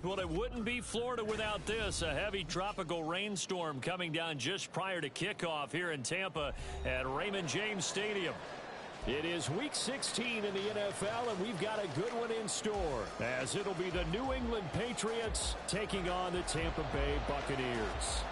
Well, it wouldn't be Florida without this. A heavy tropical rainstorm coming down just prior to kickoff here in Tampa at Raymond James Stadium. It is Week 16 in the NFL, and we've got a good one in store, as it'll be the New England Patriots taking on the Tampa Bay Buccaneers.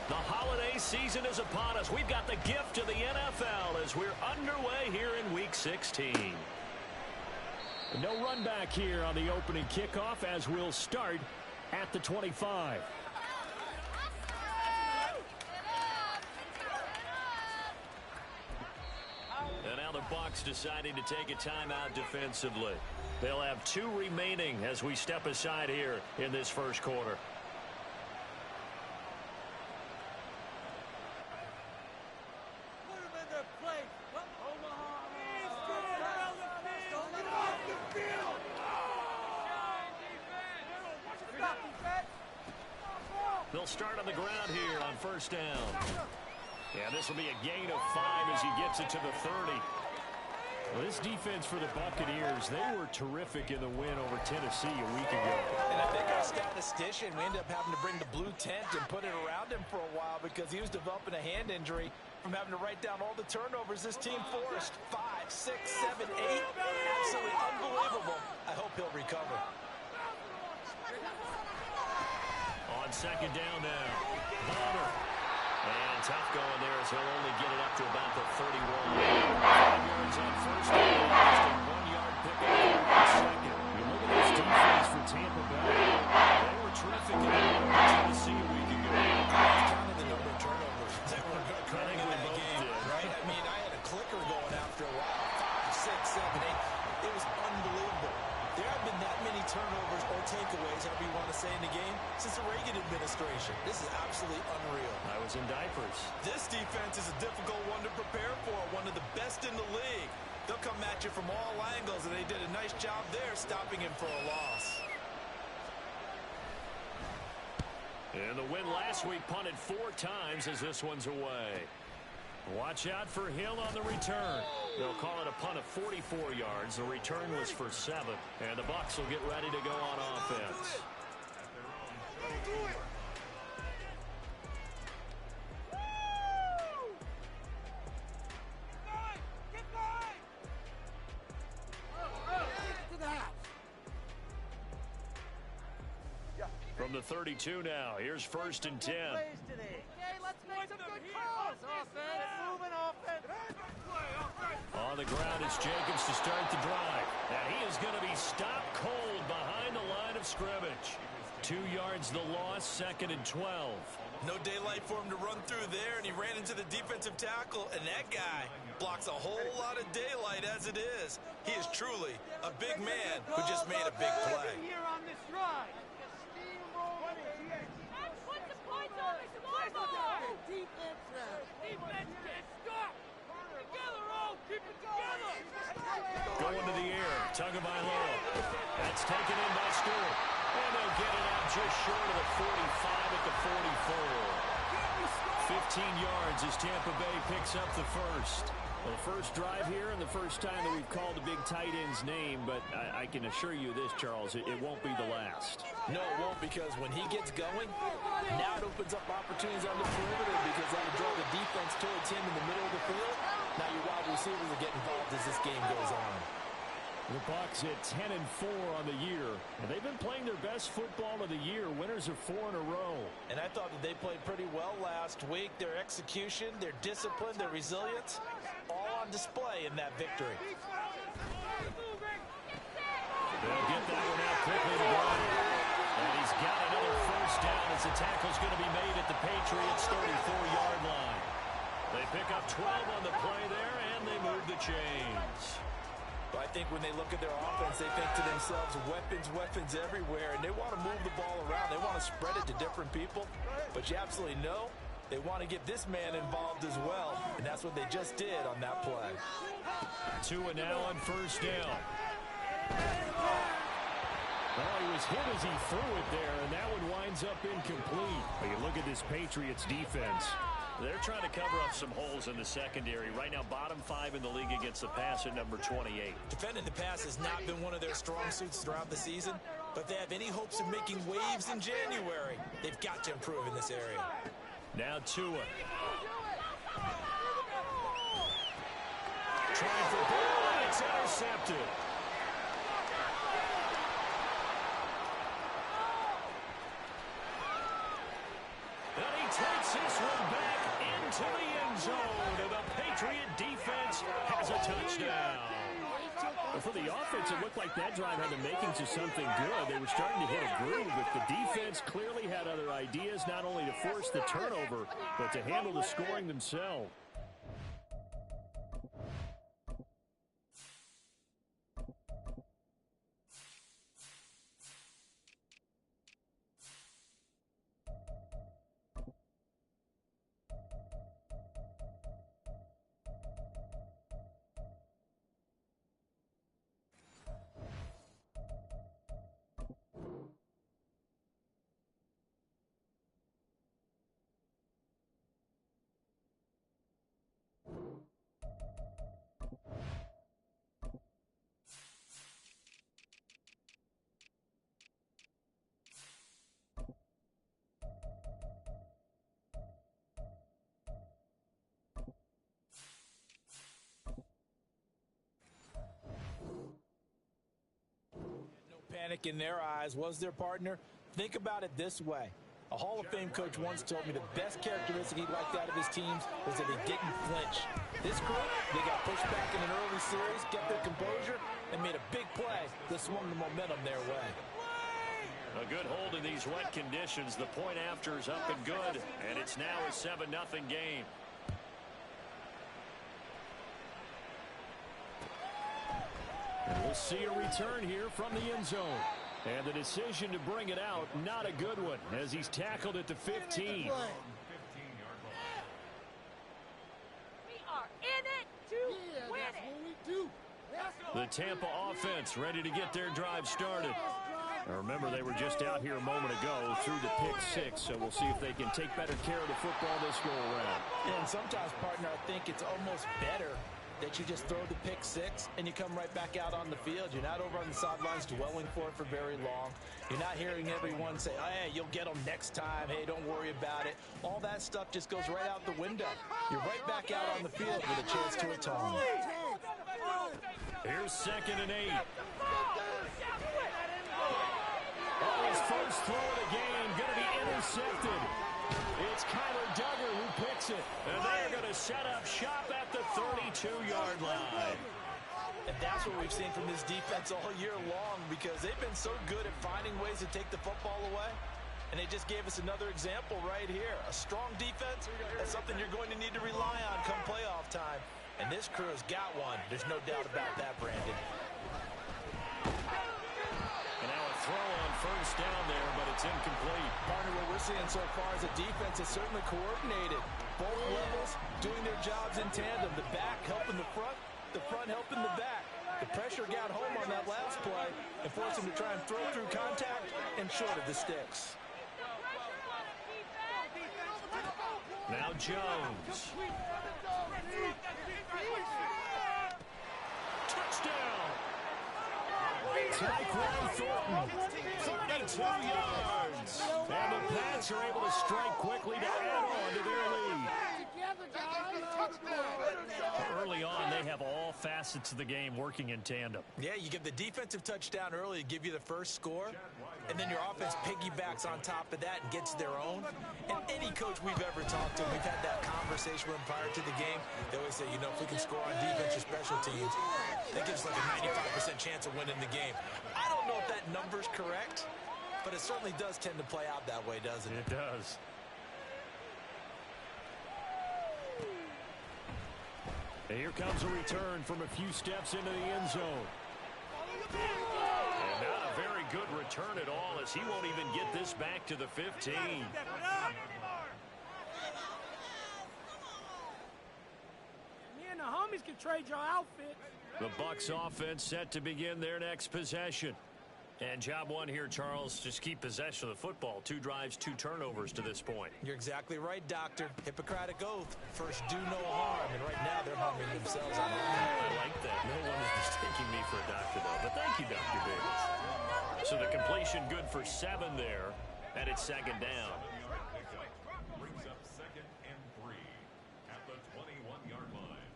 The holiday season is upon us. We've got the gift of the NFL as we're underway here in Week 16. No run back here on the opening kickoff as we'll start at the 25. And now the Bucs deciding to take a timeout defensively. They'll have 2 remaining as we step aside here in this first quarter. They'll start on the ground here on first down. Yeah, this will be a gain of 5 as he gets it to the 30. Well, this defense for the Buccaneers, they were terrific in the win over Tennessee a week ago. And I think our statistician, we ended up having to bring the blue tent and put it around him for a while because he was developing a hand injury from having to write down all the turnovers this team forced. 5, 6, 7, 8. Absolutely unbelievable. I hope he'll recover. On second down now, Bonner. And tough going there as he'll only get it up to about the 31. 5 yards on first down, just a 1-yard pickup on second. You look at this defense for Tampa Bay. They were terrific in Tennessee a week ago. Counting the number of turnovers that were occurring in that game, did. right? I mean, I had a clicker going after a while. 5, 6, 7, 8. It was unbelievable. There haven't been that many turnovers or takeaways, however you want to say, in the game since the Reagan administration. This is absolutely unreal. I was in diapers. This defense is a difficult one to prepare for, one of the best in the league. They'll come at you from all angles, and they did a nice job there stopping him for a loss. And the win last week punted 4 times as this one's away. Watch out for Hill on the return. They'll call it a punt of 44 yards. The return was for 7. And the Bucs will get ready to go on offense. From the 32 now, here's first and 10. On the ground, it's Jacobs to start the drive. And he is going to be stopped cold behind the line of scrimmage. 2 yards the loss, second and 12. No daylight for him to run through there, and he ran into the defensive tackle, and that guy blocks a whole lot of daylight as it is. He is truly a big man who just made a big play. Going to the air, Tagovailoa. That's taken in by Stewart. And they'll get it out just short of the 45 at the 44. 15 yards as Tampa Bay picks up the first. Well, the first drive here and the first time that we've called the big tight end's name, but I can assure you this, Charles, it won't be the last. No, it won't, because when he gets going, now it opens up opportunities on the perimeter because that'll draw the defense towards him in the middle of the field. Now your wide receivers will get involved as this game goes on. The Bucs at 10-4 on the year, and they've been playing their best football of the year. Winners of 4 in a row. And I thought that they played pretty well last week. Their execution, their discipline, their resilience, all on display in that victory. They'll get that one out quickly to Bryant. And he's got another first down as the tackle's going to be made at the Patriots' 34-yard line. They pick up 12 on the play there, and they move the chains. But I think when they look at their offense, they think to themselves, weapons everywhere, and they want to move the ball around. They want to spread it to different people, but you absolutely know they want to get this man involved as well, and that's what they just did on that play. 2 and now on first down. Oh, he was hit as he threw it there, and that one winds up incomplete. But you look at this Patriots defense. They're trying to cover up some holes in the secondary. Right now, bottom 5 in the league against the pass at number 28. Defending the pass has not been one of their strong suits throughout the season, but if they have any hopes of making waves in January, they've got to improve in this area. Now Tua. Trying for ball, and it's intercepted. And he takes this one back into the end zone, and the Patriot defense has a touchdown. For the offense, it looked like that drive had the makings of something good. They were starting to hit a groove, but the defense clearly had other ideas, not only to force the turnover, but to handle the scoring themselves. Panic in their eyes. Was their partner? Think about it this way. A Hall of Fame coach once told me the best characteristic he liked out of his teams was that they didn't flinch. This group, they got pushed back in an early series, kept their composure, and made a big play that swung the momentum their way. A good hold in these wet conditions. The point after is up and good, and it's now a 7-0 game. And we'll see a return here from the end zone. And the decision to bring it out, not a good one, as he's tackled at the 15. We are in it to win it. The Tampa offense ready to get their drive started. Now remember, they were just out here a moment ago through the pick 6, so we'll see if they can take better care of the football this go around. And sometimes, partner, I think it's almost better that you just throw the pick 6 and you come right back out on the field. You're not over on the sidelines dwelling for it for very long. You're not hearing everyone say, hey, you'll get them next time. Hey, don't worry about it. All that stuff just goes right out the window. You're right back out on the field with a chance to atone. Here's 2nd and 8. His first throw of the game going to be intercepted. It's Kyler Duggar who picks it. And they're going to set up shop at the 32-yard line. And that's what we've seen from this defense all year long, because they've been so good at finding ways to take the football away. And they just gave us another example right here. A strong defense, that's something you're going to need to rely on come playoff time. And this crew has got one. There's no doubt about that, Brandon. And now a throw on first down there, but it's incomplete. Partner, what we're seeing so far is a defense is certainly coordinated. Both levels doing their jobs in tandem. The back helping the front helping the back. The pressure got home on that last play and forced him to try and throw through contact and short of the sticks. Now Jones. Touchdown! Tyquan Thornton, 32 yards. And the Pats are able to strike quickly to add on to their lead. Early on, they have all facets of the game working in tandem. Yeah, you get the defensive touchdown early to give you the first score, and then your offense piggybacks on top of that and gets their own. And any coach we've ever talked to, we've had that conversation with them prior to the game. They always say, you know, if we can score on defense or special teams, that gives like a 95% chance of winning the game. I don't know if that number's correct, but it certainly does tend to play out that way, doesn't it? It does. And here comes a return from a few steps into the end zone. And not a very good return at all, as he won't even get this back to the 15. Me and the homies can trade your outfit. The Bucs offense set to begin their next possession. And job one here, Charles, just keep possession of the football. 2 drives, 2 turnovers to this point. You're exactly right, Doctor. Hippocratic oath. First, do no harm. And right now, they're harming themselves on I like that. No one is mistaking me for a doctor, though. But thank you, Dr. Davis. So the completion good for 7 there. And it's 2nd down. Brings up 2nd and 3 at the 21-yard line.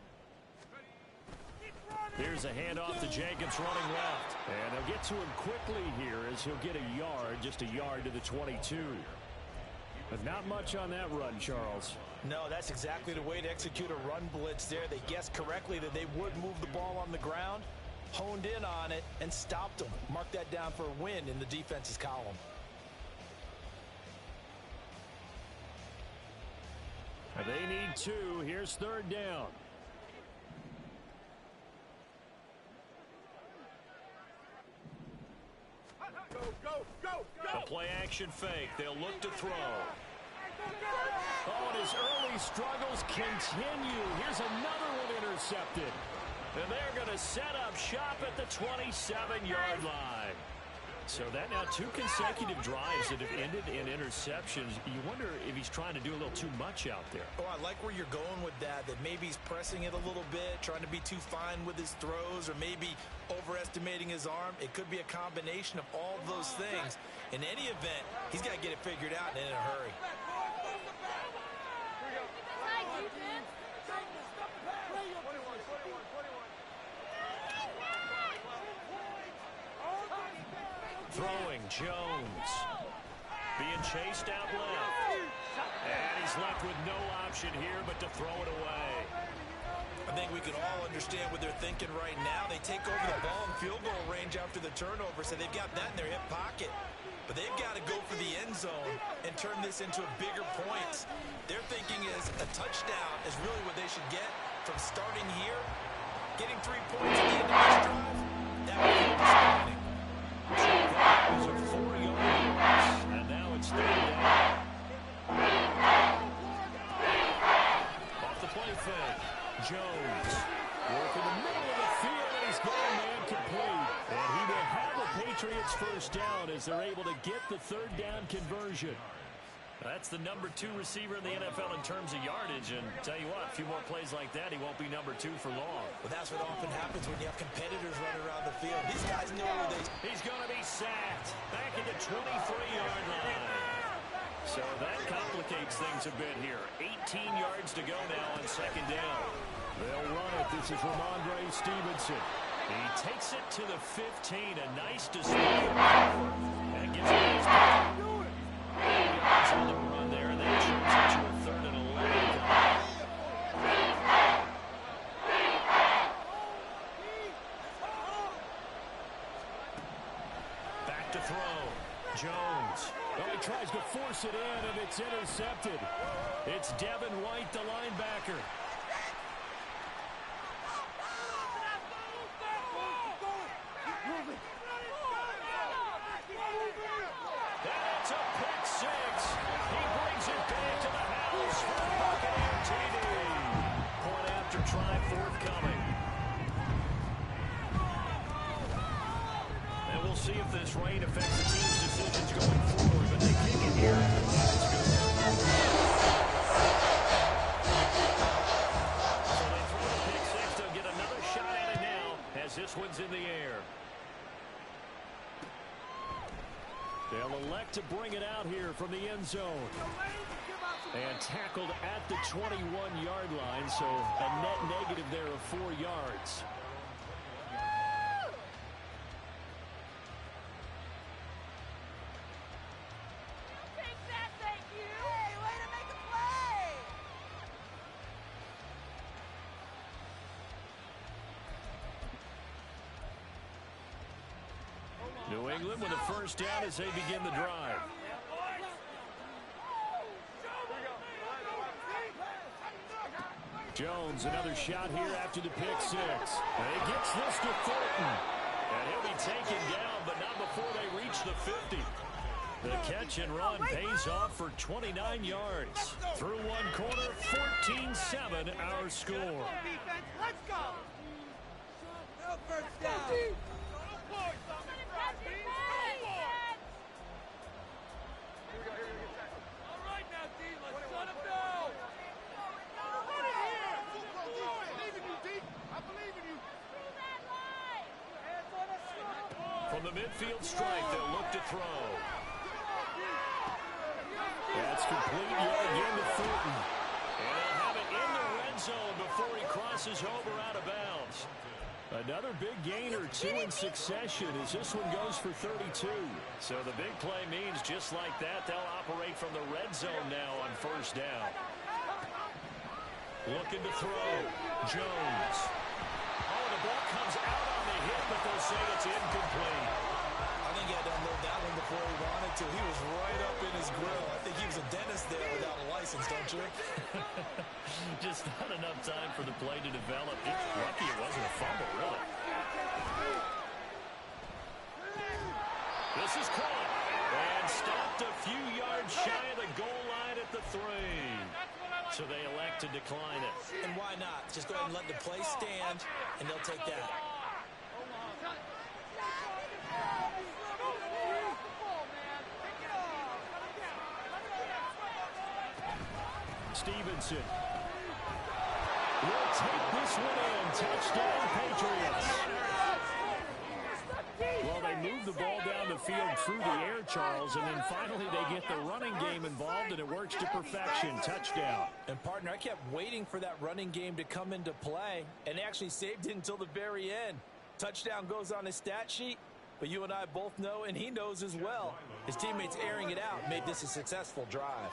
Here's a handoff to Jenkins running left. And they'll get to him quickly here as he'll get a yard, just a yard to the 22. But not much on that run, Charles. No, that's exactly the way to execute a run blitz there. They guessed correctly that they would move the ball on the ground, honed in on it, and stopped them. Mark that down for a win in the defense's column. They need 2. Here's 3rd down. A play action fake. They'll look to throw. Oh, and his early struggles continue. Here's another one intercepted. And they're going to set up shop at the 27-yard line. So that now 2 consecutive drives that have ended in interceptions. You wonder if he's trying to do a little too much out there. Oh, I like where you're going with that maybe he's pressing it a little bit, trying to be too fine with his throws, or maybe overestimating his arm. It could be a combination of all of those things. In any event, he's got to get it figured out and in a hurry. Throwing, Jones. Being chased out left. And he's left with no option here but to throw it away. I think we can all understand what they're thinking right now. They take over the ball in field goal range after the turnover, so they've got that in their hip pocket. But they've got to go for the end zone and turn this into a bigger point. Their thinking is a touchdown is really what they should get from starting here. Getting 3 points at the end of this drive, that would be disappointing. That was a 4-yard loss, and now it's 3rd down. Off the play fake, Jones working the middle of the field, and he's gone man complete. And he will have the Patriots first down as they're able to get the 3rd down conversion. That's the number 2 receiver in the NFL in terms of yardage, and tell you what, a few more plays like that, he won't be number 2 for long. Well, that's what often happens when you have competitors running around the field. These guys know where they... He's going to be sacked back at the 23-yard line. So that complicates things a bit here. 18 yards to go now on 2nd down. They'll run it. This is Ramondre Stevenson. He takes it to the 15. A nice display of power. And it gives him his on the run there, and that turns into a 3rd and 11. Back to throw. Jones. Oh, he tries to force it in, and it's intercepted. It's Devin White, the linebacker. That's a pick 6. He brings it back to the house for the Buccaneer TD. Point after try forthcoming. And we'll see if this rain affects the team's decisions going forward, but they kick it here. So they throw the pick 6. They'll get another shot at it now as this one's in the air. They'll elect to bring it out here from the end zone. And tackled at the 21-yard line, so a net negative there of 4 yards. Take that, thank you. Hey, way to make a play. New England with a first down as they begin the drive. Jones, another shot here after the pick 6. And he gets this to Thornton. And he'll be taken down, but not before they reach the 50. The catch and run pays off for 29 yards. Through one quarter, 14-7 our score. Let's go. First down. From the midfield stripe, they'll look to throw. That's complete yet again to Thornton. And they'll have it in the red zone before he crosses over out of bounds. Another big gain or two in succession as this one goes for 32. So the big play means just like that, they'll operate from the red zone now on first down. Looking to throw. Jones. Oh, the ball comes out on the hit, but they'll say it's incomplete. I think he had to unload that one before he wanted to. He was right up in his grill. I think he was a dentist there without a license, don't you? Just not enough time for the play to develop. It's lucky it wasn't a fumble, really. This is caught and stopped a few yards shy of the goal line at the 3. So they elect to decline it. And why not? Just go ahead and let the play stand, and they'll take that. Stevenson will take this one in. Touchdown, Patriots. Well, they moved the ball down the field through the air, Charles, and then finally they get the running game involved, and it works to perfection. Touchdown. And, partner, I kept waiting for that running game to come into play, and actually saved it until the very end. Touchdown goes on his stat sheet, but you and I both know, and he knows as well, his teammates airing it out made this a successful drive.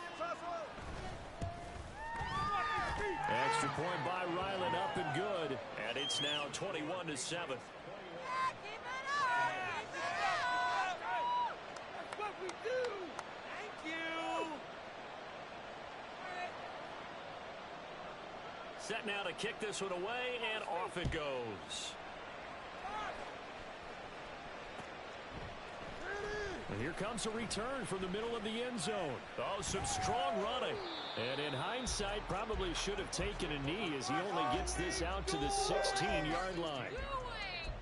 Extra point by Ryland, up and good. And it's now 21-7. Set now to kick this one away, and off it goes. And here comes a return from the middle of the end zone. Oh, some strong running. And in hindsight, probably should have taken a knee as he only gets this out to the 16-yard line.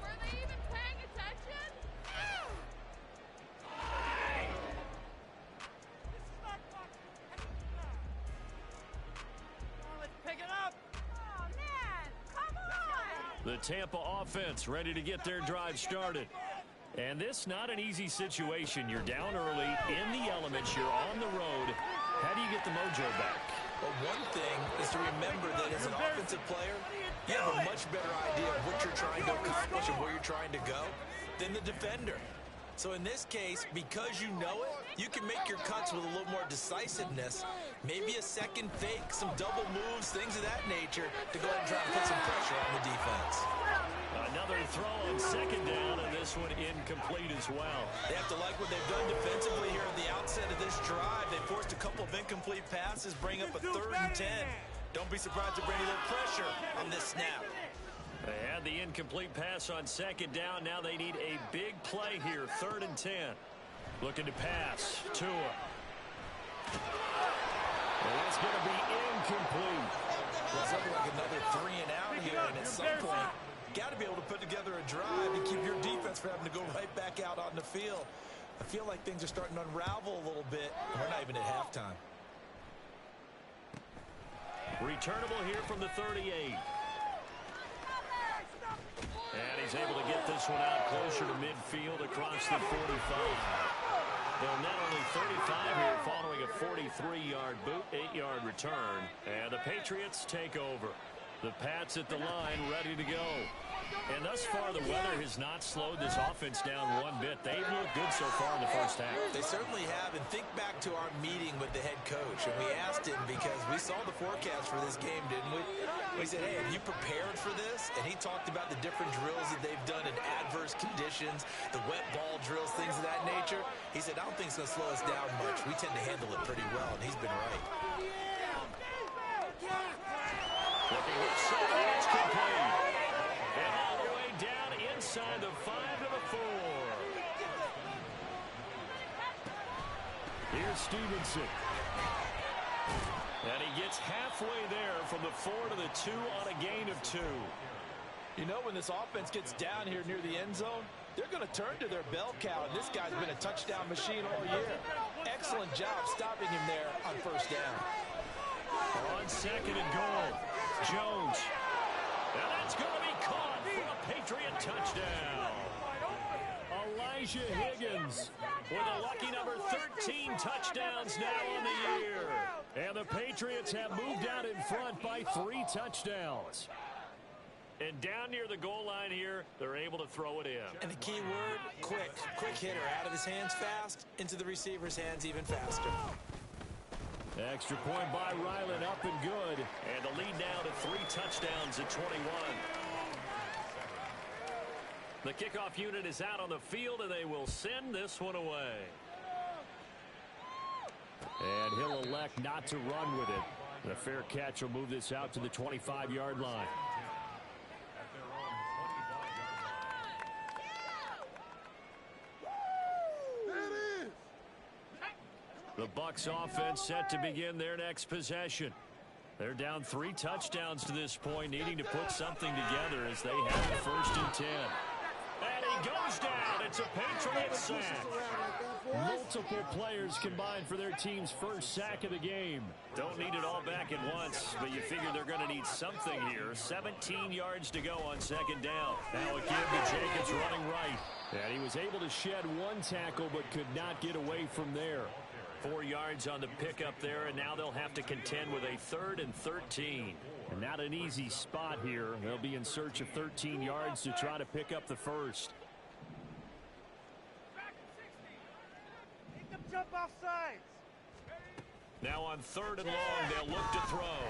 Were they even paying attention? Let's pick it up. Oh, man. Come on. The Tampa offense ready to get their drive started. And this not an easy situation. You're down early, in the elements, you're on the road. How do you get the mojo back? Well, one thing is to remember that as an offensive player, you have a much better idea of what you're trying to accomplish and where you're trying to go than the defender. So in this case, because you know it, you can make your cuts with a little more decisiveness. Maybe a second fake, some double moves, things of that nature to go ahead and try to put some pressure on the defense. Another throw on second down, and this one incomplete as well. They have to like what they've done defensively here at the outset of this drive. They forced a couple of incomplete passes, bring up a 3rd and 10. Don't be surprised to bring a little pressure on this snap. They had the incomplete pass on second down. Now they need a big play here, 3rd and 10. Looking to pass. Tua. Well, that's going to be incomplete. Well, something like another 3 and out here, and at some point, got to be able to put together a drive and keep your defense from having to go right back out on the field. I feel like things are starting to unravel a little bit, and we're not even at halftime. Returnable here from the 38. And he's able to get this one out closer to midfield across the 45. They'll net only 35 here following a 43-yard boot, 8-yard return. And the Patriots take over. The Pats at the line ready to go. And thus far, the weather has not slowed this offense down one bit. They've looked good so far in the first half. They certainly have. And think back to our meeting with the head coach. And we asked him, because we saw the forecast for this game, didn't we? We said, hey, have you prepared for this? And he talked about the different drills that they've done in adverse conditions, the wet ball drills, things of that nature. He said, I don't think it's going to slow us down much. We tend to handle it pretty well, and he's been right. Looking left side, it's complete. And all the way down inside the 5 to the 4. Here's Stevenson. And he gets halfway there from the 4 to the 2 on a gain of 2. You know, when this offense gets down here near the end zone, they're going to turn to their bell cow, and this guy's been a touchdown machine all year. Excellent job stopping him there on first down. On second and goal, Jones. And that's going to be caught for a Patriot touchdown. A Elijah Higgins with a lucky number 13 touchdowns now on the year. And the Patriots have moved out in front by 3 touchdowns. And down near the goal line here, they're able to throw it in. And the key word, quick. Quick hitter. Out of his hands fast, into the receiver's hands even faster. Extra point by Ryland, up and good. And the lead now to 3 touchdowns at 21. The kickoff unit is out on the field, and they will send this one away. And he'll elect not to run with it. And a fair catch will move this out to the 25-yard line. The Bucs offense set to begin their next possession. They're down 3 touchdowns to this point, needing to put something together as they have it 1st and 10. And he goes down. It's a Patriot sack. Multiple players combined for their team's first sack of the game. Don't need it all back at once, but you figure they're going to need something here. 17 yards to go on 2nd down. Now a give to Jacobs running right. And he was able to shed 1 tackle, but could not get away from there. 4 yards on the pickup there, and now they'll have to contend with a 3rd and 13. And not an easy spot here. They'll be in search of 13 yards to try to pick up the first. Jump off sides. Now on 3rd and long, they'll look to throw.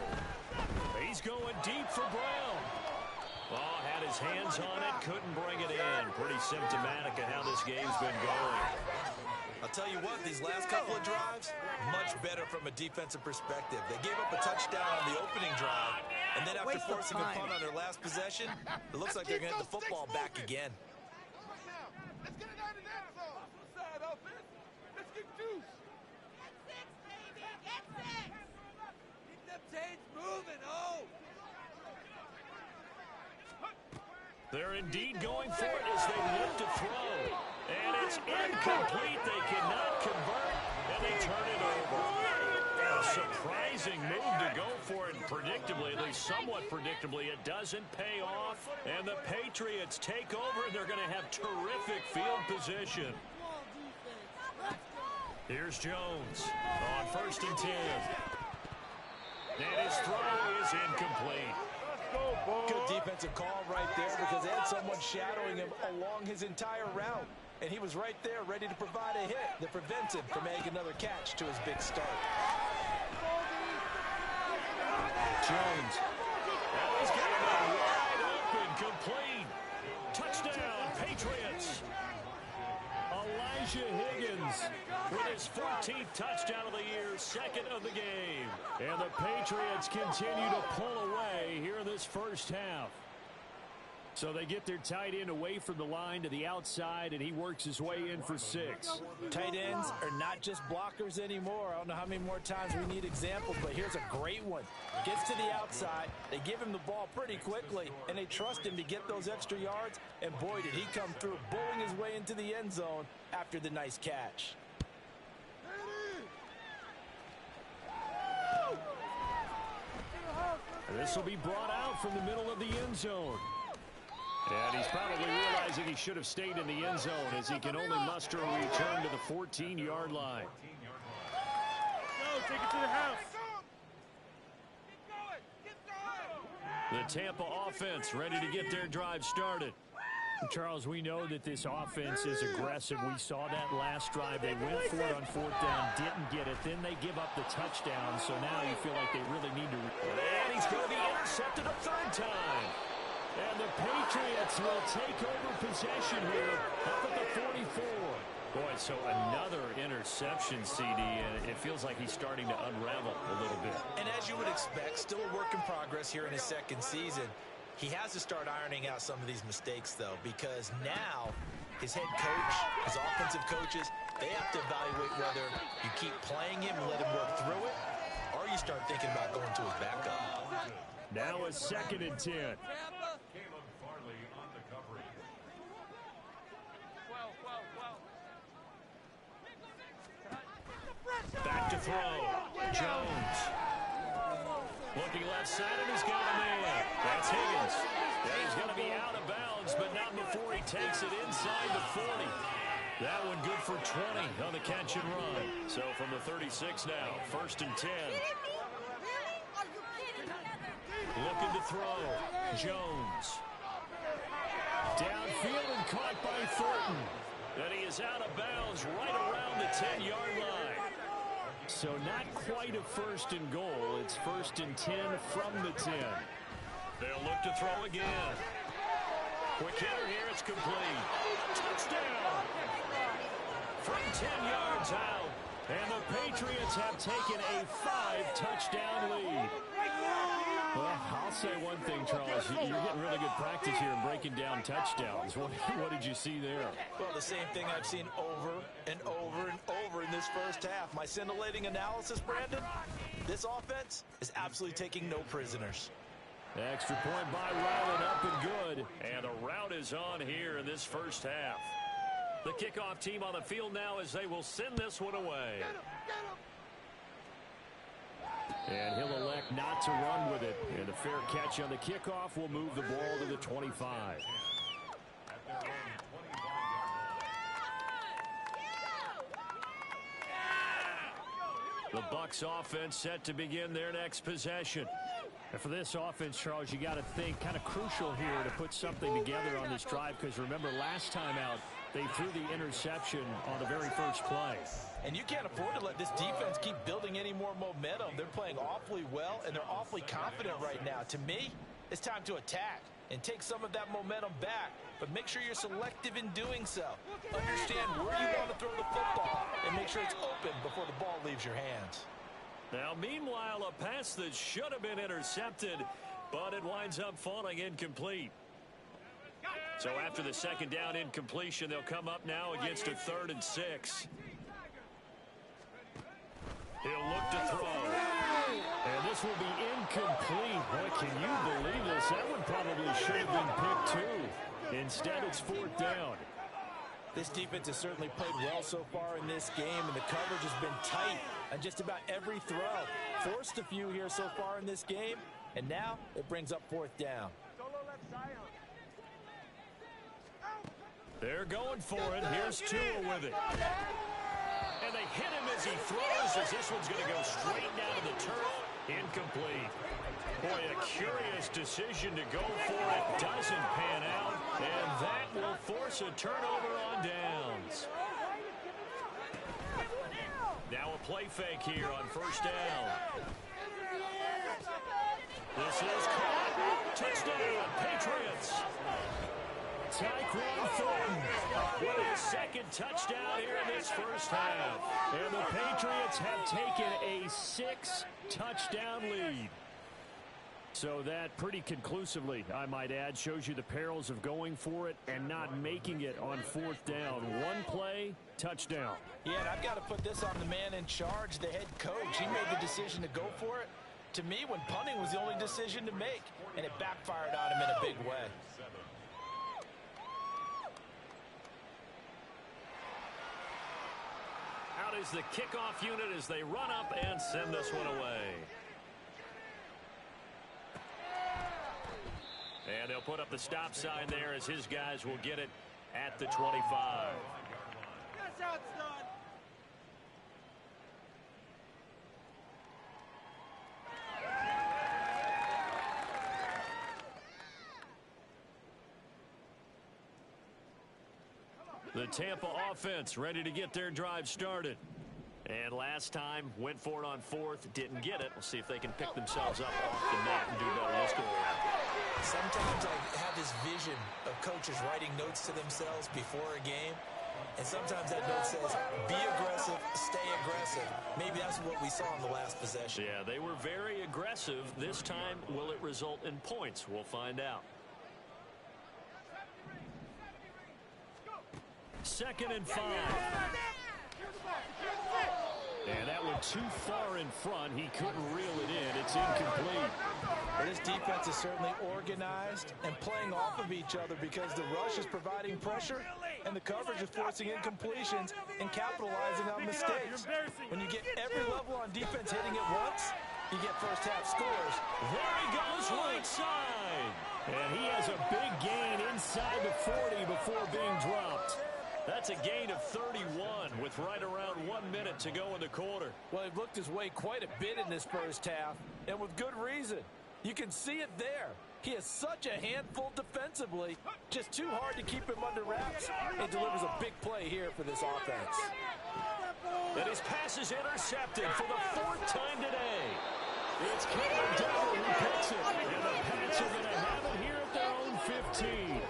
He's going deep for Brown. Oh, had his hands on it, couldn't bring it in. Pretty symptomatic of how this game's been going. I'll tell you what, these last couple of drives, much better from a defensive perspective. They gave up a touchdown on the opening drive, and then after forcing a punt on their last possession, it looks like they're going to get the football back again. Let's get it out of that zone. Side offense. Let's get juice. Get 6, baby. Get 6. Keep them chains moving, They're indeed going for it as they look to throw. And it's incomplete. They cannot convert, and they turn it over. A surprising move to go for it, and predictably, at least somewhat predictably, it doesn't pay off. And the Patriots take over, and they're going to have terrific field position. Here's Jones on 1st and 10. And his throw is incomplete. Good defensive call right there because they had someone shadowing him along his entire route. And he was right there ready to provide a hit that prevents him from making another catch to his big start. Jones. Oh, he's got him wide open, complete. Touchdown, Patriots. Elijah Higgins with his 14th touchdown of the year, 2nd of the game. And the Patriots continue to pull away here in this first half. So they get their tight end away from the line to the outside, and he works his way in for 6. Tight ends are not just blockers anymore. I don't know how many more times we need examples, but here's a great one. Gets to the outside, they give him the ball pretty quickly, and they trust him to get those extra yards, and boy, did he come through, bowling his way into the end zone after the nice catch. This will be brought out from the middle of the end zone. And he's probably realizing he should have stayed in the end zone as he can only muster a return to the 14-yard line. Go, take it to the house. The Tampa offense ready to get their drive started. Charles, we know that this offense is aggressive. We saw that last drive. They went for it on 4th down, didn't get it. Then they give up the touchdown. So now you feel like they really need to. And he's going to be intercepted a 3rd time. And the Patriots will take over possession here up at the 44. Boy, so another interception, CD, and it feels like he's starting to unravel a little bit. And as you would expect, still a work in progress here in his 2nd season. He has to start ironing out some of these mistakes, though, because now his head coach, his offensive coaches, they have to evaluate whether you keep playing him and let him work through it, or you start thinking about going to his backup. Now a 2nd and 10. Caleb Farley on the coverage. Back to throw. Jones. Looking left side, and he's got a man. That's Higgins. And he's going to be out of bounds, but not before he takes it inside the 40. That one good for 20 on the catch and run. So from the 36 now, 1st and 10. Looking to throw. Jones. Downfield and caught by Thornton. And he is out of bounds right around the 10-yard line. So not quite a 1st and goal. It's 1st and 10 from the 10. They'll look to throw again. Quick hitter here. It's complete. Touchdown. From 10 yards out. And the Patriots have taken a 5-touchdown lead. Well, I'll say one thing, Charles. You're getting really good practice here in breaking down touchdowns. What did you see there? Well, the same thing I've seen over and over and over in this first half. My scintillating analysis, Brandon, this offense is absolutely taking no prisoners. Extra point by Ryland, up and good. And the route is on here in this first half. The kickoff team on the field now as they will send this one away. And he'll elect not to run with it. And a fair catch on the kickoff will move the ball to the 25. The Bucs offense set to begin their next possession. And for this offense, Charles, you got to think kind of crucial here to put something together on this drive, because remember last time out they threw the interception on the very first play. And you can't afford to let this defense keep building any more momentum. They're playing awfully well, and they're awfully confident right now. To me, it's time to attack and take some of that momentum back. But make sure you're selective in doing so. Understand where you want to throw the football and make sure it's open before the ball leaves your hands. Now, meanwhile, a pass that should have been intercepted, but it winds up falling incomplete. So after the second down incompletion, they'll come up now against a 3rd and 6. He'll look to throw. And this will be incomplete. Boy, can you believe this? That one probably should have been picked too. Instead, it's 4th down. This defense has certainly played well so far in this game, and the coverage has been tight on just about every throw. Forced a few here so far in this game, and now it brings up 4th down. They're going for it. Here's Tua with it. And they hit him as he throws, as this one's going to go straight down to the turf. Incomplete. Boy, a curious decision to go for it. Doesn't pan out. And that will force a turnover on downs. Now a play fake here on 1st down. This is caught. Touchdown, Patriots. Tyquan Thornton with his 2nd touchdown here in this first half. And the Patriots have taken a 6-touchdown lead. So that pretty conclusively, I might add, shows you the perils of going for it and not making it on 4th down. One play, touchdown. Yeah, and I've got to put this on the man in charge, the head coach. He made the decision to go for it. To me, when punting was the only decision to make, and it backfired on him in a big way. Out is the kickoff unit as they run up and send this one away. And they'll put up the stop sign there as his guys will get it at the 25. That's how it's done. The Tampa offense ready to get their drive started. And last time, went for it on 4th, didn't get it. We'll see if they can pick themselves up off the mat and do better this go around. Sometimes I have this vision of coaches writing notes to themselves before a game. And sometimes that note says, be aggressive, stay aggressive. Maybe that's what we saw in the last possession. Yeah, they were very aggressive. This time, will it result in points? We'll find out. 2nd and 5. And that went too far in front. He couldn't reel it in. It's incomplete. Well, this defense is certainly organized and playing off of each other because the rush is providing pressure and the coverage is forcing incompletions and capitalizing on mistakes. When you get every level on defense hitting it once, you get first half scores. There he goes right side. And he has a big gain inside the 40 before being dropped. That's That's a gain of 31 with right around 1 minute to go in the quarter. Well, he looked his way quite a bit in this first half, and with good reason. You can see it there. He is such a handful defensively, just too hard to keep him under wraps, and delivers a big play here for this offense. And his pass is intercepted for the 4th time today. It's Cameron Dowell who picks it, and the Pats are going to have it here at their own 15.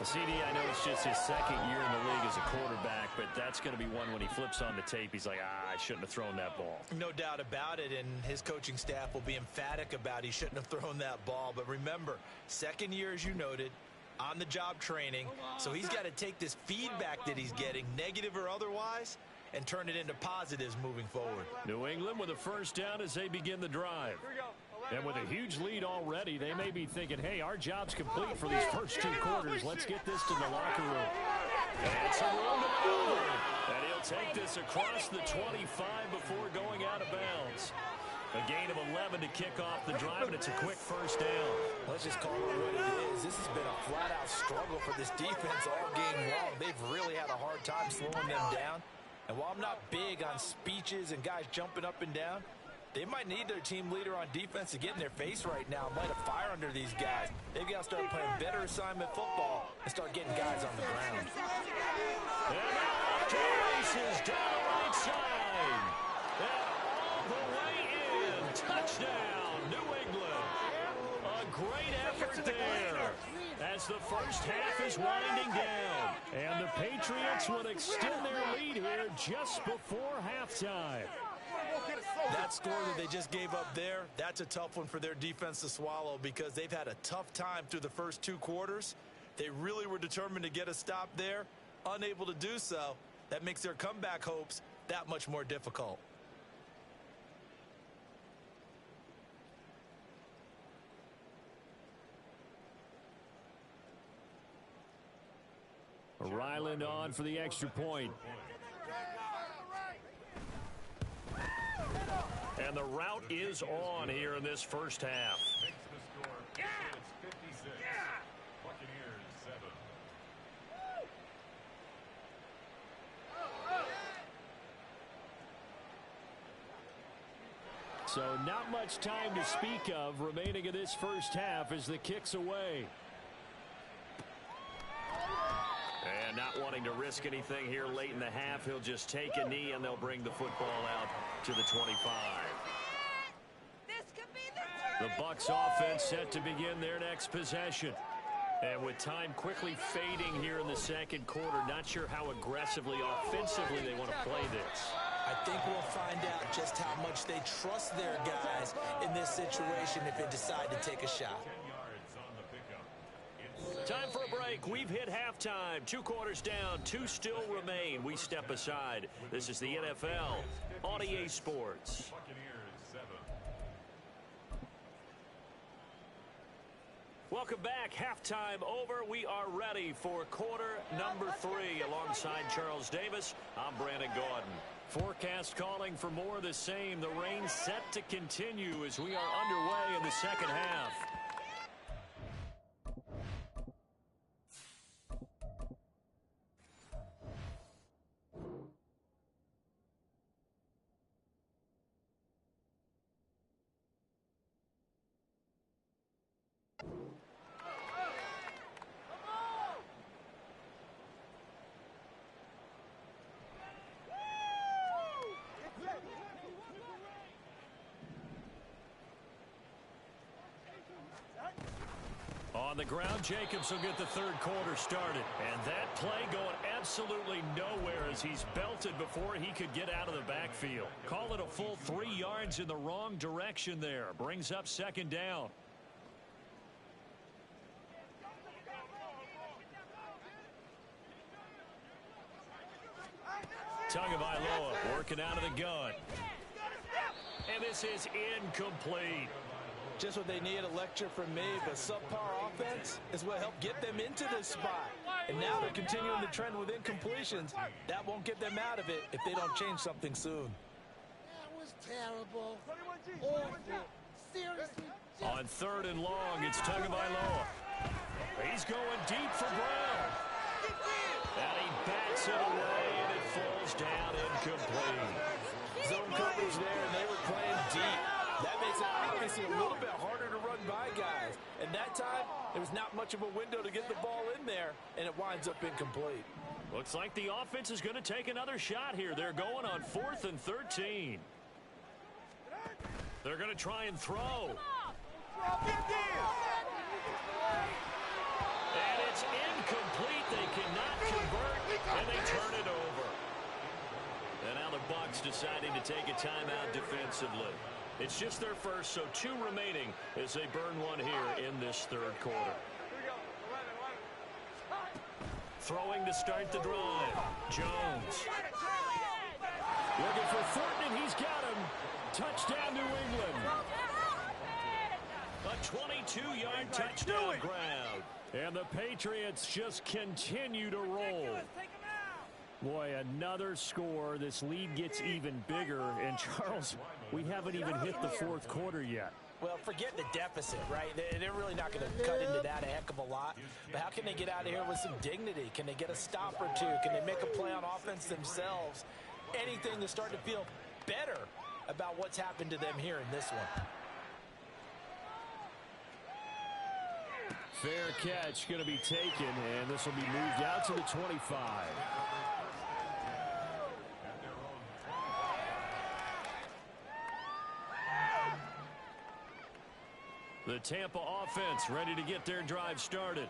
CD, I know it's just his 2nd year in the league as a quarterback, but that's going to be one when he flips on the tape, he's like, I shouldn't have thrown that ball. No doubt about it, and his coaching staff will be emphatic about he shouldn't have thrown that ball. But remember, 2nd year, as you noted, on-the-job training, so he's got to take this feedback that he's getting, negative or otherwise, and turn it into positives moving forward. New England with a first down as they begin the drive. And with a huge lead already, they may be thinking, hey, our job's complete for these first 2 quarters. Let's get this to the locker room. And it's a room to maneuver. And he'll take this across the 25 before going out of bounds. A gain of 11 to kick off the drive, and it's a quick first down. Let's just call it what it is. This has been a flat-out struggle for this defense all game long. They've really had a hard time slowing them down. And while I'm not big on speeches and guys jumping up and down, they might need their team leader on defense to get in their face right now and light a fire under these guys. They've got to start playing better assignment football and start getting guys on the ground. And off to the races down the right side. And all the way in. Touchdown, New England. A great effort there as the first half is winding down. And the Patriots will extend their lead here just before halftime. That score that they just gave up there, that's a tough one for their defense to swallow because they've had a tough time through the first 2 quarters. They really were determined to get a stop there, unable to do so. That makes their comeback hopes that much more difficult. Ryland on for the extra point. And the route is on here in this first half. Makes the score. It's 56. Buccaneers 7. So not much time to speak of remaining in this first half as the kick's away. And not wanting to risk anything here late in the half, he'll just take a knee and they'll bring the football out to the 25. The Bucs offense set to begin their next possession. And with time quickly fading here in the second quarter, not sure how aggressively, offensively they want to play this. I think we'll find out just how much they trust their guys in this situation if they decide to take a shot. 10 yards on the pickup. Time for a break. We've hit halftime. 2 quarters down, 2 still remain. We step aside. This is the NFL on EA Sports. Buccaneers 7. Welcome back. Halftime over. We are ready for quarter number 3. Alongside Charles Davis, I'm Brandon Gaudin. Forecast calling for more of the same. The rain set to continue as we are underway in the second half. On the ground, Jacobs will get the third quarter started. And that play going absolutely nowhere as he's belted before he could get out of the backfield. Call it a full 3 yards in the wrong direction there. Brings up second down. Tagovailoa working out of the gun. And this is incomplete. Just what they need, a lecture from me, but subpar offense is what helped get them into this spot. And now they're continuing the trend with incompletions. That won't get them out of it if they don't change something soon. That was terrible. Awful. Seriously. On third and long, it's Tagovailoa. He's going deep for Brown. And he bats it away. incomplete. Zone coverage there, and they were playing deep. That makes it obviously a little bit harder to run by guys. And that time, there was not much of a window to get the ball in there, and it winds up incomplete. Looks like the offense is going to take another shot here. They're going on 4th and 13. They're going to try and throw. And it's incomplete. They cannot convert, and they turn it over. And now the Bucs deciding to take a timeout defensively. It's just their first, so 2 remaining as they burn one here in this third quarter. Throwing to start the drive. Jones. Looking for Thornton, and he's got him. Touchdown, New England. A 22-yard touchdown grab. And the Patriots just continue to roll. Boy, another score. This lead gets even bigger. And, Charles, we haven't even hit the fourth quarter yet. Well, forget the deficit, right? They're really not going to cut into that a heck of a lot. But how can they get out of here with some dignity? Can they get a stop or two? Can they make a play on offense themselves? Anything to start to feel better about what's happened to them here in this one. Fair catch going to be taken, and this will be moved out to the 25. The Tampa offense ready to get their drive started.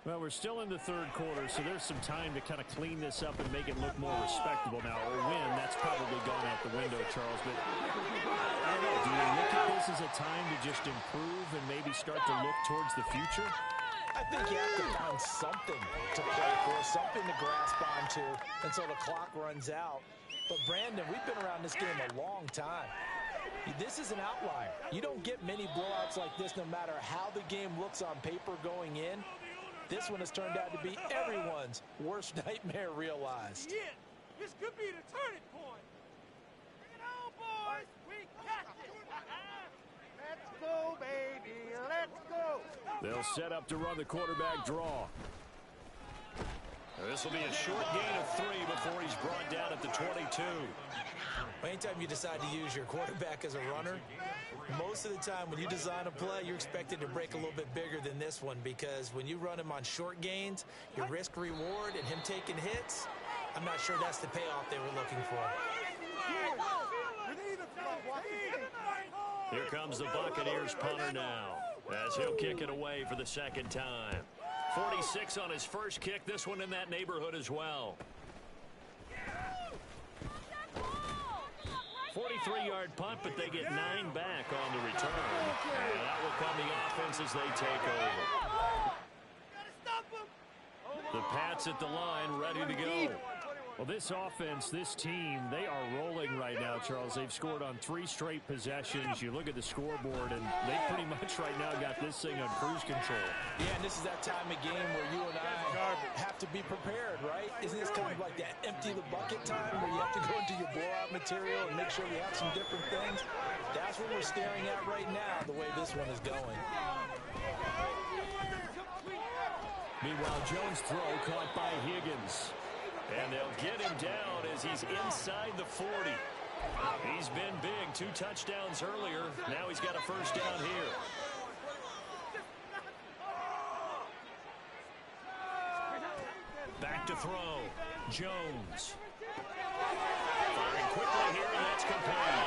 Well, we're still in the third quarter, so there's some time to kind of clean this up and make it look more respectable. Now, a win, that's probably gone out the window, Charles. But I don't know, do you look at this as a time to just improve and maybe start to look towards the future? I think you have to find something to play for, something to grasp onto until the clock runs out. But, Brandon, we've been around this game a long time. This is an outlier. You don't get many blowouts like this no matter how the game looks on paper going in. This one has turned out to be everyone's worst nightmare realized. Yeah, this could be the turning point. Bring it on, boys. We got this. Let's go, baby. Let's go. They'll set up to run the quarterback draw. This will be a short gain of 3 before he's brought down at the 22. Anytime you decide to use your quarterback as a runner, most of the time when you design a play, you're expected to break a little bit bigger than this one, because when you run him on short gains, your risk reward and him taking hits, I'm not sure that's the payoff they were looking for. Here comes the Buccaneers punter now, as he'll kick it away for the second time. 46 on his first kick, this one in that neighborhood as well. 43-yard punt, but they get 9 back on the return. And that will come the offense as they take over. The Pats at the line, ready to go. Well, this offense, this team, they are rolling right now, Charles. They've scored on 3 straight possessions. You look at the scoreboard, and they pretty much right now got this thing on cruise control. Yeah, and this is that time of game where you and I have to be prepared, right? Isn't this kind of like that empty the bucket time where you have to go into your blowout material and make sure we have some different things? That's what we're staring at right now, the way this one is going. Meanwhile, Jones' throw caught by Higgins. And they'll get him down as he's inside the 40. He's been big, 2 touchdowns earlier. Now he's got a first down here. Back to throw. Jones. Firing quickly here, and that's complete.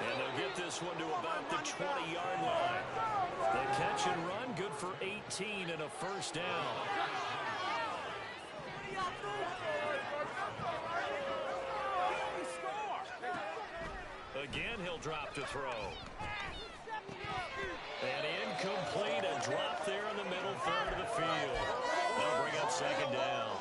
And they'll get this one to about the 20-yard line. The catch and run, good for 18 and a first down. Again, he'll drop to throw. And incomplete, a drop there in the middle third of the field. They'll bring up second down.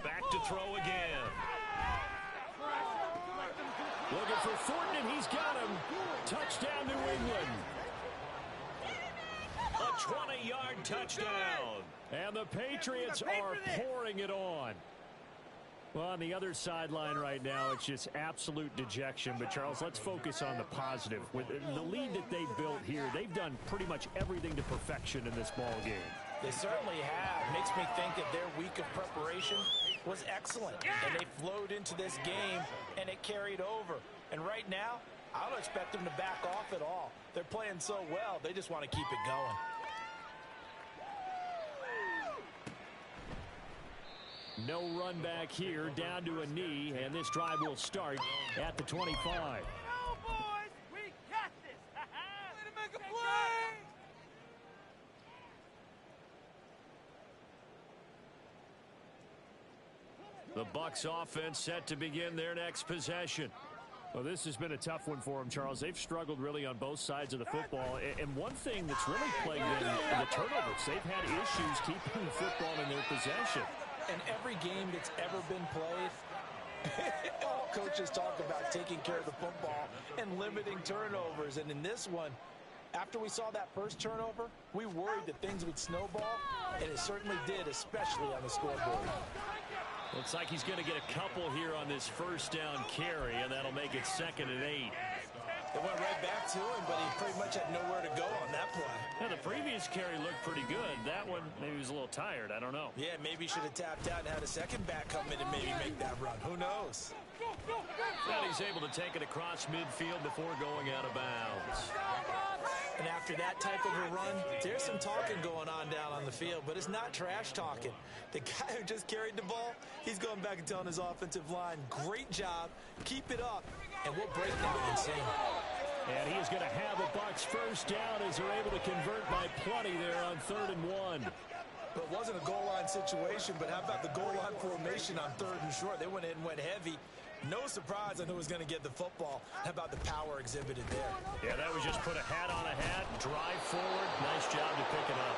Back to throw again. Looking for Thornton, and he's got him. Touchdown, New England. A 20-yard touchdown. And the Patriots are pouring it on. Well, on the other sideline right now, it's just absolute dejection. But, Charles, let's focus on the positive. With the lead that they've built here, they've done pretty much everything to perfection in this ball game. They certainly have. Makes me think that their week of preparation was excellent. And they flowed into this game, and it carried over. And right now, I don't expect them to back off at all. They're playing so well, they just want to keep it going. No run back here, down to a knee, and this drive will start at the 25. Go, boys! We got this! Way to make a play! The Bucs offense set to begin their next possession. Well, this has been a tough one for them, Charles. They've struggled really on both sides of the football. And one thing that's really plagued them in the turnovers, they've had issues keeping the football in their possession. In every game that's ever been played, all coaches talk about taking care of the football and limiting turnovers. And in this one, after we saw that first turnover, we worried that things would snowball, and it certainly did, especially on the scoreboard. Looks like he's going to get a couple here on this first down carry, and that'll make it 2nd and 8. They went right back to him, but he pretty much had nowhere to go on that play. Now, the previous carry looked pretty good. That one, maybe he was a little tired. I don't know. Yeah, maybe he should have tapped out and had a second back come in and maybe make that run. Who knows? And he's able to take it across midfield before going out of bounds. And after that type of a run, there's some talking going on down on the field, but it's not trash talking. The guy who just carried the ball, he's going back and telling his offensive line, great job, keep it up, and we'll break down and sing. And he is going to have a Bucs first down as they're able to convert by plenty there on 3rd and 1. But it wasn't a goal line situation, but how about the goal line formation on 3rd and short? They went in and went heavy. No surprise on who was going to get the football. How about the power exhibited there? Yeah, that was just put a hat on a hat, drive forward. Nice job to pick it up.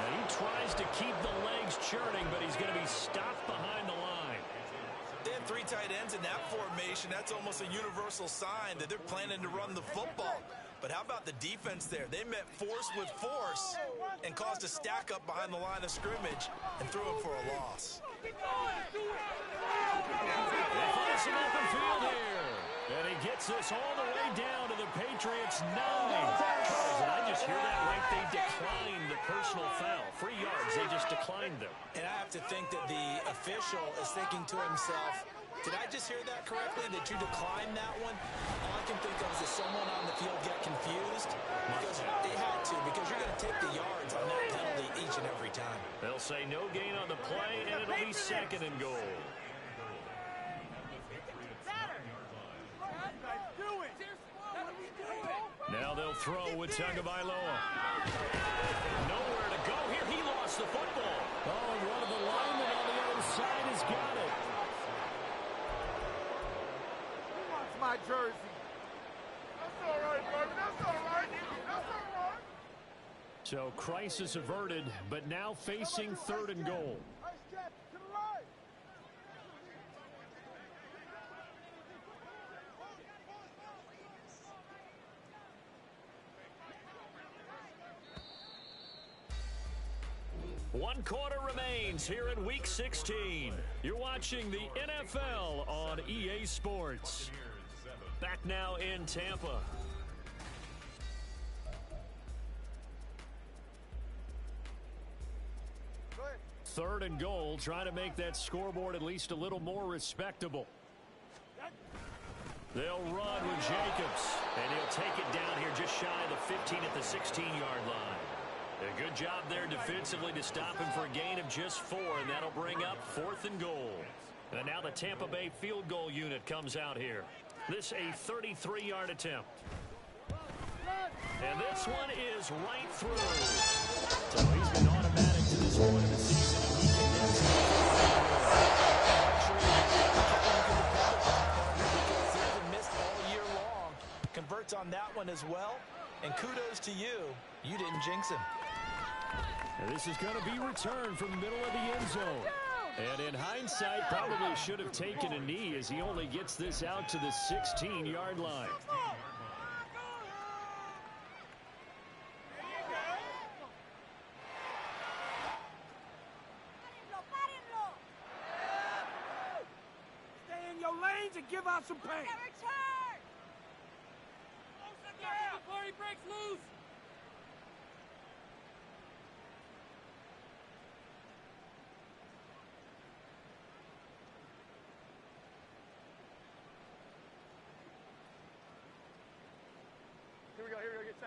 And he tries to keep the legs churning, but he's going to be stopped behind the line. They had 3 tight ends in that formation. That's almost a universal sign that they're planning to run the football. But how about the defense there? They met force with force and caused a stack up behind the line of scrimmage and threw him for a loss. They find some open field here. And he gets this all the way down to the Patriots' 9. Charles, and I just hear that right. They declined the personal foul. 3 yards, they just declined them. And I have to think that the official is thinking to himself, did I just hear that correctly, that you declined that one? All I can think of is that someone on the field got confused because they had to, because you're going to take the yards on that penalty each and every time. They'll say no gain on the play, and it'll be 2nd and goal. Now they'll throw with Tagovailoa. Nowhere to go here. He lost the football. Oh, and one of the linemen on the other side has got it. Who wants my jersey? That's all right, baby. That's all right. That's all right. So crisis averted, but now facing 3rd and goal. Nice step to the right. One quarter remains here in Week 16. You're watching the NFL on EA Sports. Back now in Tampa. Go ahead. 3rd and goal, trying to make that scoreboard at least a little more respectable. They'll run with Jacobs, and he'll take it down here just shy of the 15 at the 16-yard line. A good job there defensively to stop him for a gain of just 4, and that'll bring up 4th and goal. And now the Tampa Bay field goal unit comes out here. This a 33-yard attempt. And this one is right through. So he's been automatic to this point of the season. He can get because he hasn't missed all year long. Converts on that one as well. And kudos to you. You didn't jinx him. And this is going to be returned from the middle of the end zone. And in hindsight, probably should have taken a knee as he only gets this out to the 16-yard line. lanes and give out some pace. Return! Before he breaks loose!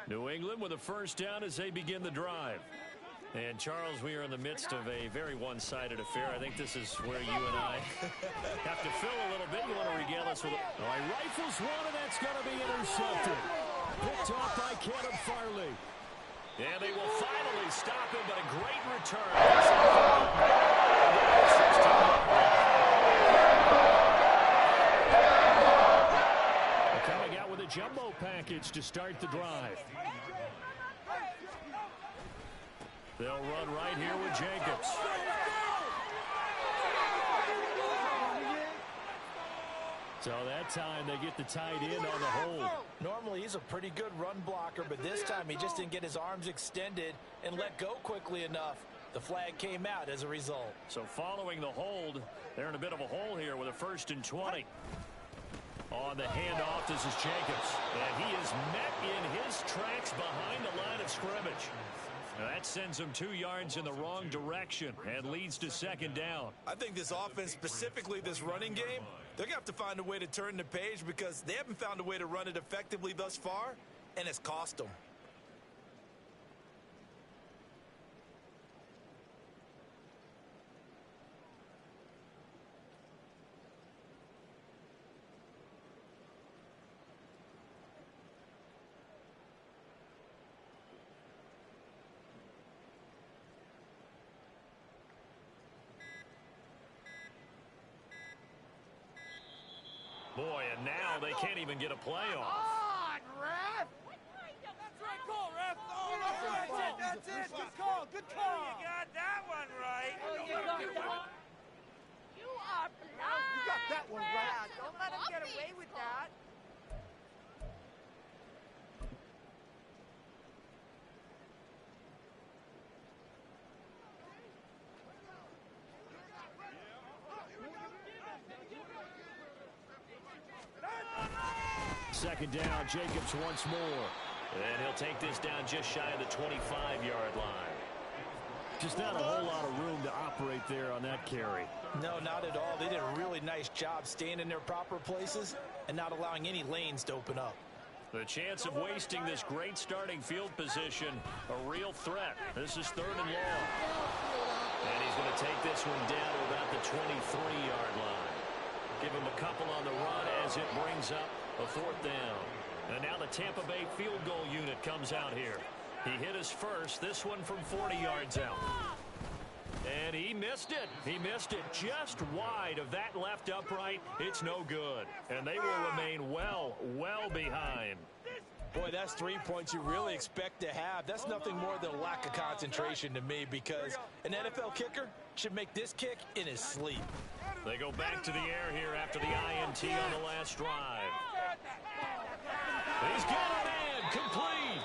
New England with a first down as they begin the drive. And Charles, we are in the midst of a very one-sided affair. I think this is where you and I have to fill a little bit. You want to regale us with a... All right, rifles one, and that's going to be intercepted. Picked off by Caleb Farley. And they will finally stop him, but a great return. Coming out with a jumbo package to start the drive. They'll run right here with Jacobs. So that time they get the tight end on the hold. Normally he's a pretty good run blocker, but this time he just didn't get his arms extended and let go quickly enough. The flag came out as a result. So following the hold, they're in a bit of a hole here with a 1st and 20. On the handoff, this is Jacobs. And he is met in his tracks behind the line of scrimmage. Now that sends him 2 yards in the wrong direction and leads to 2nd down. I think this offense, specifically this running game, they're going to have to find a way to turn the page because they haven't found a way to run it effectively thus far, and it's cost them. Boy, and now they can't even get a play off. On, ref! That's right call, ref! That's it. Good call. Good call. You got that one right. You are blind. You got that one right. Don't let him get away with that. Second down, Jacobs once more. And he'll take this down just shy of the 25-yard line. Just not a whole lot of room to operate there on that carry. No, not at all. They did a really nice job staying in their proper places and not allowing any lanes to open up. The chance of wasting this great starting field position, a real threat. This is 3rd and long. And he's going to take this one down to about the 23-yard line. Give him a couple on the run as it brings up a 4th down. And now the Tampa Bay field goal unit comes out here. He hit his first, this one from 40 yards out. And he missed it. He missed it just wide of that left upright. It's no good. And they will remain well behind. Boy, that's 3 points you really expect to have. That's nothing more than a lack of concentration to me because an NFL kicker should make this kick in his sleep. They go back to the air here after the INT on the last drive. He's got it in, complete.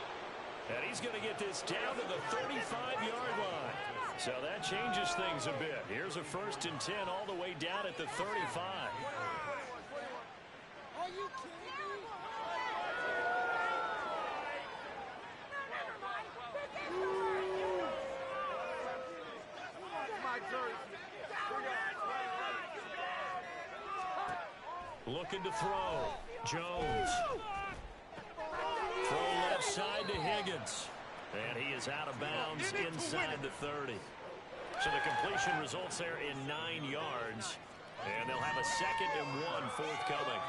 And he's going to get this down to the 35-yard line. So that changes things a bit. Here's a 1st and 10 all the way down at the 35. Are you kidding me? My jersey. Looking to throw. Jones. Throw left side to Higgins. And he is out of bounds inside the 30. So the completion results there in 9 yards. And they'll have a 2nd and 1 forthcoming.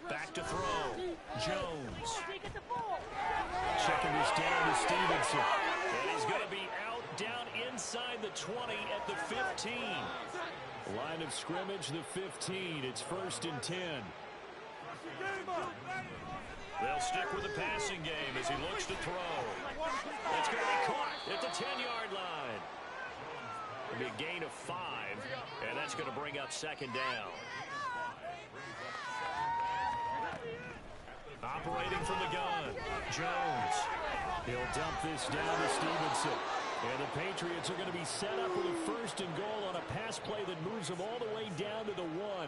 Back to throw. Jones. Checking this down to Stevenson. And he's going to be out down inside the 20 at the 15. Line of scrimmage, the 15. It's 1st and 10. They'll stick with the passing game as he looks to throw. It's going to be caught at the 10-yard line. It'll be a gain of 5, and that's going to bring up 2nd down. Operating from the gun, Jones. He'll dump this down to Stevenson. And the Patriots are going to be set up with a 1st and goal on a pass play that moves them all the way down to the 1.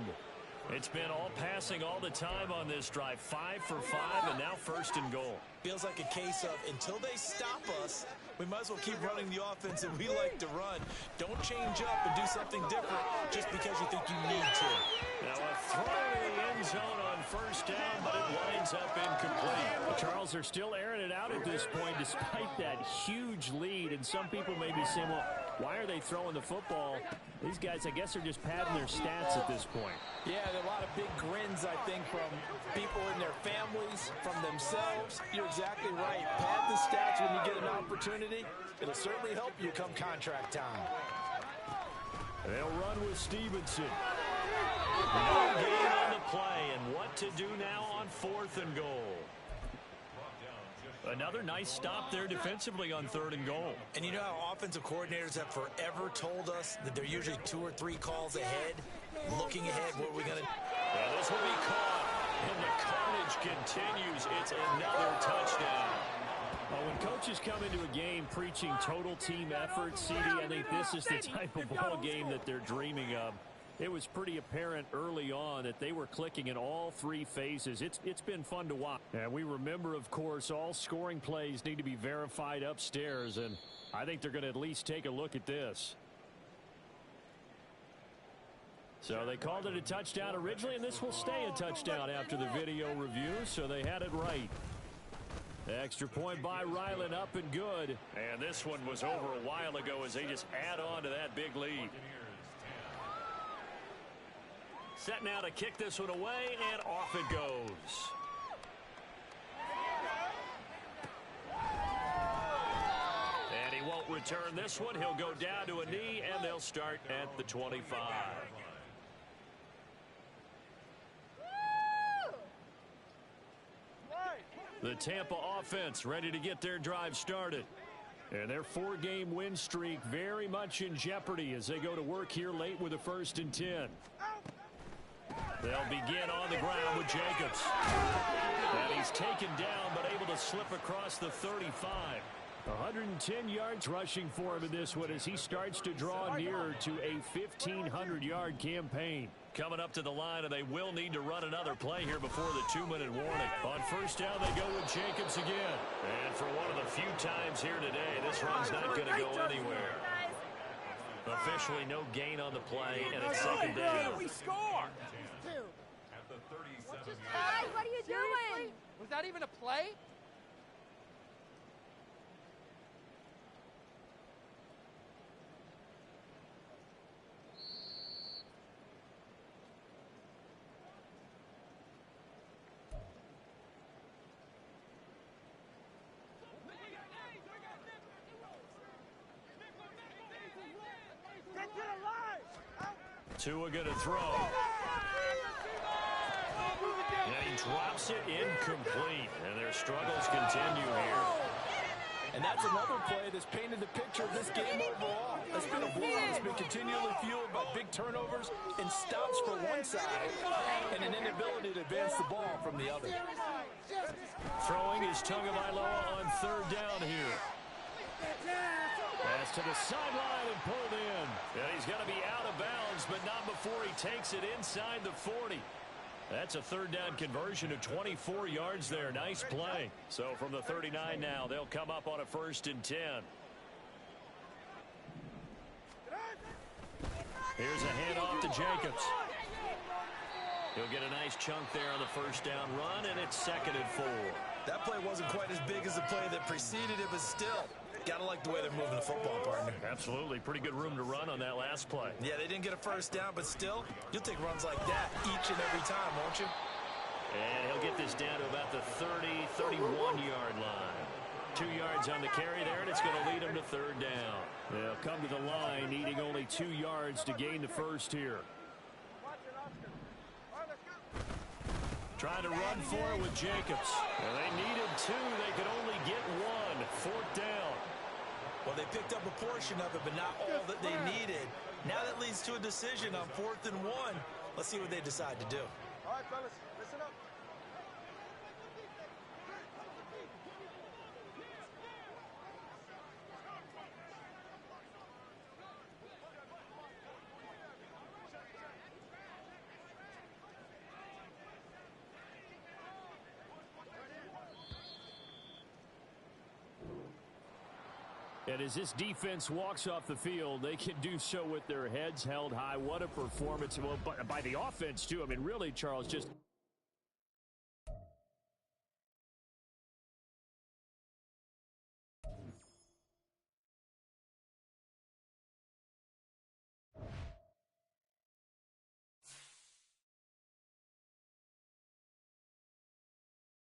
It's been all passing all the time on this drive. 5 for 5, and now 1st and goal. Feels like a case of until they stop us, we might as well keep running the offense that we like to run. Don't change up and do something different just because you think you need to. Now a throw in the end zone on 1st down, but it winds up incomplete. The Charles are still airing it out at this point despite that huge lead. And some people may be saying, well, why are they throwing the football? These guys, I guess, are just padding their stats at this point. Yeah, there are a lot of big grins, I think, from people in their families, from themselves. You're exactly right. Pad the stats when you get an opportunity. It'll certainly help you come contract time. They'll run with Stevenson. No gain on the play, and what to do now on 4th and goal. Another nice stop there defensively on 3rd and goal. And you know how offensive coordinators have forever told us that they're usually 2 or 3 calls ahead, looking ahead, what are we going to... Well, this will be caught, and the carnage continues. It's another touchdown. Well, when coaches come into a game preaching total team effort, CD, I think this is the type of ball game that they're dreaming of. It was pretty apparent early on that they were clicking in all 3 phases. It's been fun to watch. And we remember, of course, all scoring plays need to be verified upstairs, and I think they're going to at least take a look at this. So they called it a touchdown originally, and this will stay a touchdown after the video review, so they had it right. Extra point by Ryland, up and good. And this one was over a while ago as they just add on to that big lead. Set now to kick this one away, and off it goes. And he won't return this one. He'll go down to a knee, and they'll start at the 25. The Tampa offense ready to get their drive started. And their 4-game win streak very much in jeopardy as they go to work here late with a 1st and 10. They'll begin on the ground with Jacobs. And he's taken down but able to slip across the 35. 110 yards rushing for him in this one as he starts to draw nearer to a 1,500-yard campaign. Coming up to the line, and they will need to run another play here before the 2-minute warning. On 1st down, they go with Jacobs again. And for one of the few times here today, this run's not going to go anywhere. Officially no gain on the play, and it's 2nd down. We score! At the 37. Guys, what are you doing? Was that even a play? Tua going to throw. And he drops it incomplete. And their struggles continue here. And that's another play that's painted the picture of this game overall. It's been a blowout that's been continually fueled by big turnovers and stops for one side and an inability to advance the ball from the other. Throwing is Tagovailoa on 3rd down here. Pass to the sideline and pulled in. And he's going to be out of bounds, but not before he takes it inside the 40. That's a 3rd down conversion of 24 yards there. Nice play. So from the 39 now, they'll come up on a 1st and 10. Here's a handoff to Jacobs. He'll get a nice chunk there on the 1st down run, and it's 2nd and 4. That play wasn't quite as big as the play that preceded it, but still, gotta like the way they're moving the football, partner. Absolutely. Pretty good room to run on that last play. Yeah, they didn't get a 1st down, but still, you'll take runs like that each and every time, won't you? And he'll get this down to about the 30, 31-yard line. 2 yards on the carry there, and it's going to lead him to 3rd down. They'll come to the line, needing only 2 yards to gain the 1st here. Trying to run for it with Jacobs. And they needed 2. They could only get 1. 4th down. Well, they picked up a portion of it, but not all that they needed. Now that leads to a decision on 4th and 1. Let's see what they decide to do. All right, fellas, listen up. And as this defense walks off the field, they can do so with their heads held high. What a performance. Well, by the offense, too. I mean, really, Charles, just